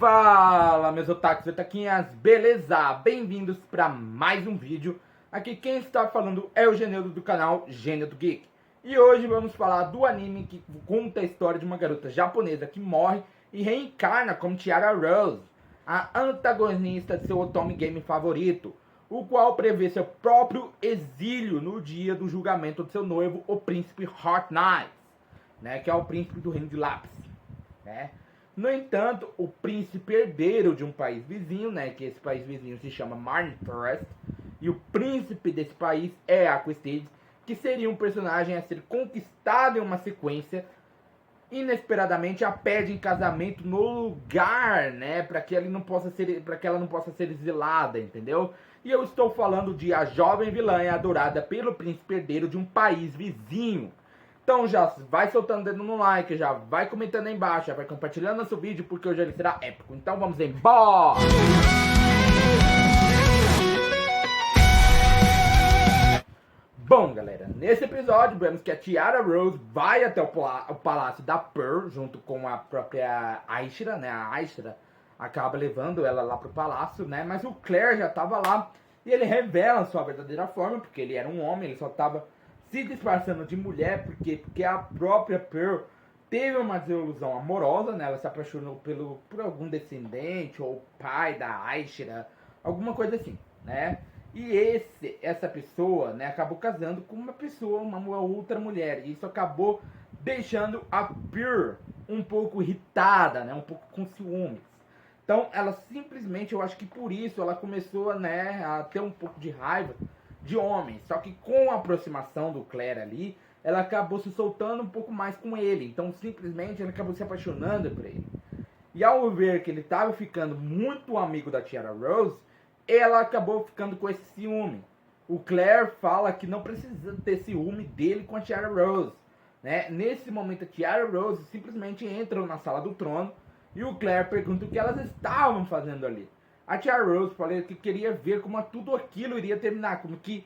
Fala, meus otakus e otaquinhas, beleza? Bem-vindos para mais um vídeo. Aqui quem está falando é o Geneudo do canal Gênio do Geek. E hoje vamos falar do anime que conta a história de uma garota japonesa que morre e reencarna como Tiara Rose, a antagonista de seu otome game favorito, o qual prevê seu próprio exílio no dia do julgamento de seu noivo, o príncipe Hot Knight, né, que é o príncipe do reino de Lápis, né? No entanto, o príncipe herdeiro de um país vizinho, né, que esse país vizinho se chama Marne Forest, e o príncipe desse país é Aquistades, que seria um personagem a ser conquistado em uma sequência, inesperadamente a pede em casamento no lugar, né, para que ela não possa ser exilada, entendeu? E eu estou falando de a jovem vilã adorada pelo príncipe herdeiro de um país vizinho. Então já vai soltando o dedo no like, já vai comentando aí embaixo, já vai compartilhando nosso vídeo, porque hoje ele será épico. Então vamos embora! Bom, galera, nesse episódio vemos que a Tiara Rose vai até o palácio da Pearl, junto com a própria Aishira, né? A Aishira acaba levando ela lá pro palácio, né? Mas o Claire já tava lá e ele revela sua verdadeira forma, porque ele era um homem, ele só tava se disfarçando de mulher, porque a própria Pearl teve uma desilusão amorosa, né? Ela se apaixonou por algum descendente ou pai da Aishira, alguma coisa assim, né? E essa pessoa, né, acabou casando com uma pessoa, uma outra mulher, e isso acabou deixando a Pearl um pouco irritada, né, um pouco com ciúmes. Então ela simplesmente, eu acho que por isso ela começou, né, a ter um pouco de raiva de homens. Só que com a aproximação do Claire ali, ela acabou se soltando um pouco mais com ele. Então simplesmente ela acabou se apaixonando por ele. E ao ver que ele estava ficando muito amigo da Tiara Rose, ela acabou ficando com esse ciúme. O Claire fala que não precisa ter ciúme dele com a Tiara Rose, né? Nesse momento a Tiara Rose simplesmente entra na sala do trono e o Claire pergunta o que elas estavam fazendo ali. A Tiara Rose falou que queria ver como tudo aquilo iria terminar, como que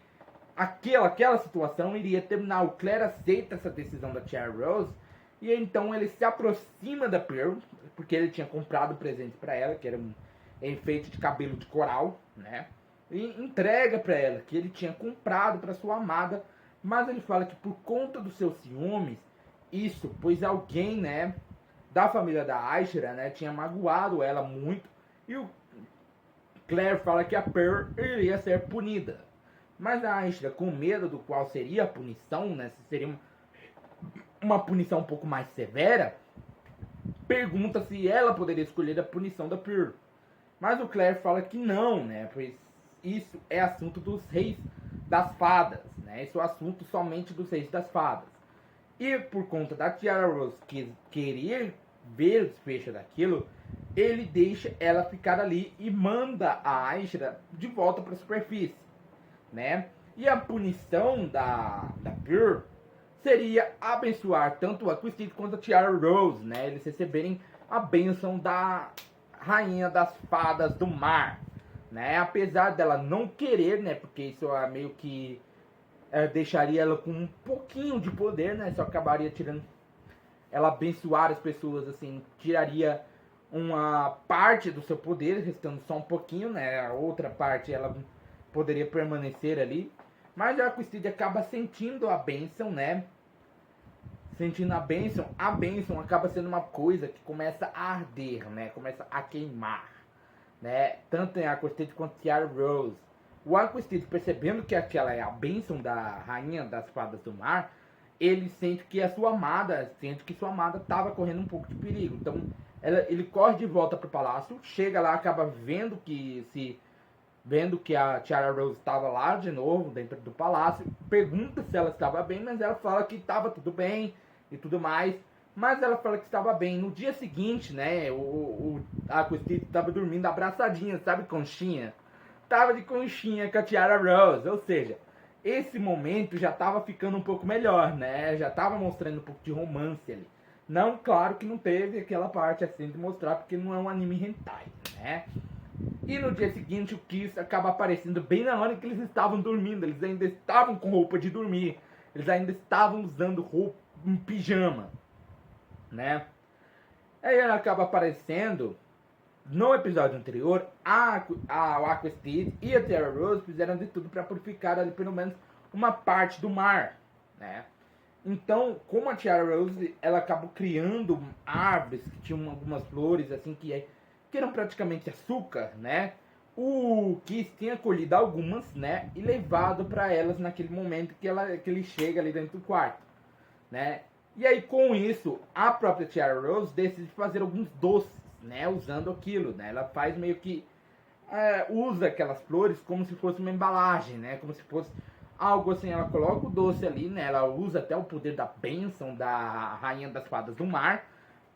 aquela situação iria terminar. O Claire aceita essa decisão da Tiara Rose e então ele se aproxima da Pearl, porque ele tinha comprado presente para ela, que era um enfeite de cabelo de coral, né? E entrega para ela que ele tinha comprado para sua amada, mas ele fala que por conta dos seus ciúmes, isso, pois alguém, né, da família da Aishira, né, tinha magoado ela muito, e o Claire fala que a Pearl iria ser punida. Mas a Aishira, com medo do qual seria a punição, né, se seria uma punição um pouco mais severa, pergunta se ela poderia escolher a punição da Pearl. Mas o Claire fala que não, né? Pois isso é assunto dos reis das fadas, né? Isso é assunto somente dos reis das fadas. E por conta da Tiara Rose querer ver o desfecho daquilo, ele deixa ela ficar ali e manda a Aishira de volta para a superfície, né? E a punição da Pearl seria abençoar tanto a Aquistades quanto a Tiara Rose, né? Eles receberem a bênção da rainha das fadas do mar, né? Apesar dela não querer, né? Porque isso é meio que deixaria ela com um pouquinho de poder, né? Só acabaria tirando ela abençoar as pessoas, assim, tiraria uma parte do seu poder, restando só um pouquinho, né? A outra parte ela poderia permanecer ali, mas a Aquistades acaba sentindo a bênção, né? Sentindo a bênção acaba sendo uma coisa que começa a arder, né? Começa a queimar, né? Tanto em Aquistades quanto Tiara Rose. O Aquistades, percebendo que aquela é a bênção da rainha das fadas do mar, ele sente que sua amada estava correndo um pouco de perigo. Então ele corre de volta para o palácio, chega lá, acaba vendo que a Tiara Rose estava lá de novo dentro do palácio, pergunta se ela estava bem, mas ela fala que estava tudo bem e tudo mais, mas ela fala que estava bem. No dia seguinte, né, a Aquistades estava dormindo abraçadinha, sabe, conchinha? Tava de conchinha com a Tiara Rose, ou seja, esse momento já estava ficando um pouco melhor, né, já estava mostrando um pouco de romance ali. Não, claro que não teve aquela parte assim de mostrar, porque não é um anime hentai, né? E no dia seguinte o Kiss acaba aparecendo bem na hora que eles estavam dormindo. Eles ainda estavam com roupa de dormir. Eles ainda estavam usando roupa, um pijama, né? Aí ela acaba aparecendo no episódio anterior, o Aquastid e a Tiara Rose fizeram de tudo para purificar ali pelo menos uma parte do mar, né? Então, como a Tiara Rose, ela acabou criando árvores que tinham algumas flores assim que eram praticamente açúcar, né? O Kiss tinha colhido algumas, né? E levado para elas naquele momento que ele chega ali dentro do quarto, né? E aí, com isso, a própria Tiara Rose decide fazer alguns doces, né? Usando aquilo, né? Ela faz meio que... usa aquelas flores como se fosse uma embalagem, né? Como se fosse algo assim. Ela coloca o doce ali, né? Ela usa até o poder da bênção da Rainha das Fadas do Mar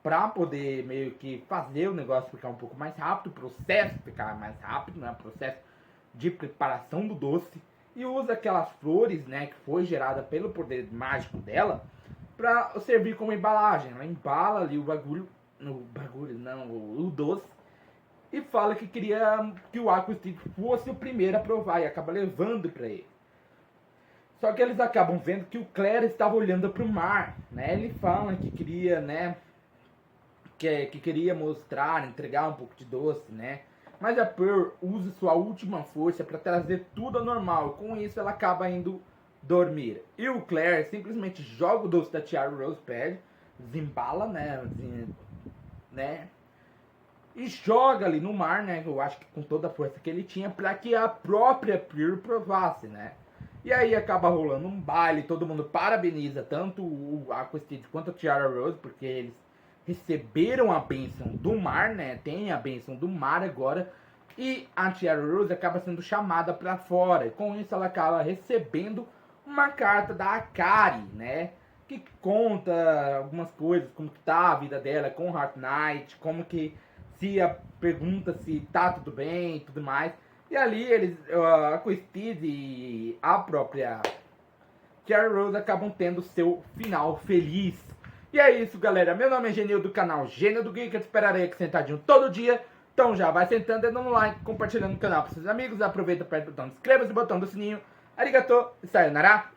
para poder meio que fazer o negócio ficar um pouco mais rápido, o processo ficar mais rápido, né? O processo de preparação do doce. E usa aquelas flores, né? Que foi gerada pelo poder mágico dela para servir como embalagem. Ela embala ali o doce, e fala que queria que o Aquastid fosse o primeiro a provar e acaba levando para ele. Só que eles acabam vendo que o Claire estava olhando para o mar, né? Ele fala que queria, né, que queria mostrar, entregar um pouco de doce, né? Mas a Pearl usa sua última força para trazer tudo ao normal. Com isso ela acaba indo dormir. E o Claire simplesmente joga o doce da Tiara Rose, pede, desembala, né? E joga ali no mar, né? Eu acho que com toda a força que ele tinha, para que a própria Pearl provasse, né? E aí acaba rolando um baile, todo mundo parabeniza tanto o Aquastid quanto a Tiara Rose, porque eles receberam a bênção do mar, né? Tem a bênção do mar agora. E a Tiara Rose acaba sendo chamada para fora. E com isso ela acaba recebendo uma carta da Akari, né? Que conta algumas coisas, como que tá a vida dela com o Heart Knight, como que pergunta se tá tudo bem e tudo mais. E ali eles, a Aquastid e a própria Tiara Rose acabam tendo seu final feliz. E é isso, galera. Meu nome é Genil do canal Gênio do Geek. Eu te esperarei aqui sentadinho todo dia. Então já vai sentando, dando um like, compartilhando o canal para seus amigos. Aproveita, aperta o botão de inscreva-se, o botão do sininho. Arigato e sayonara.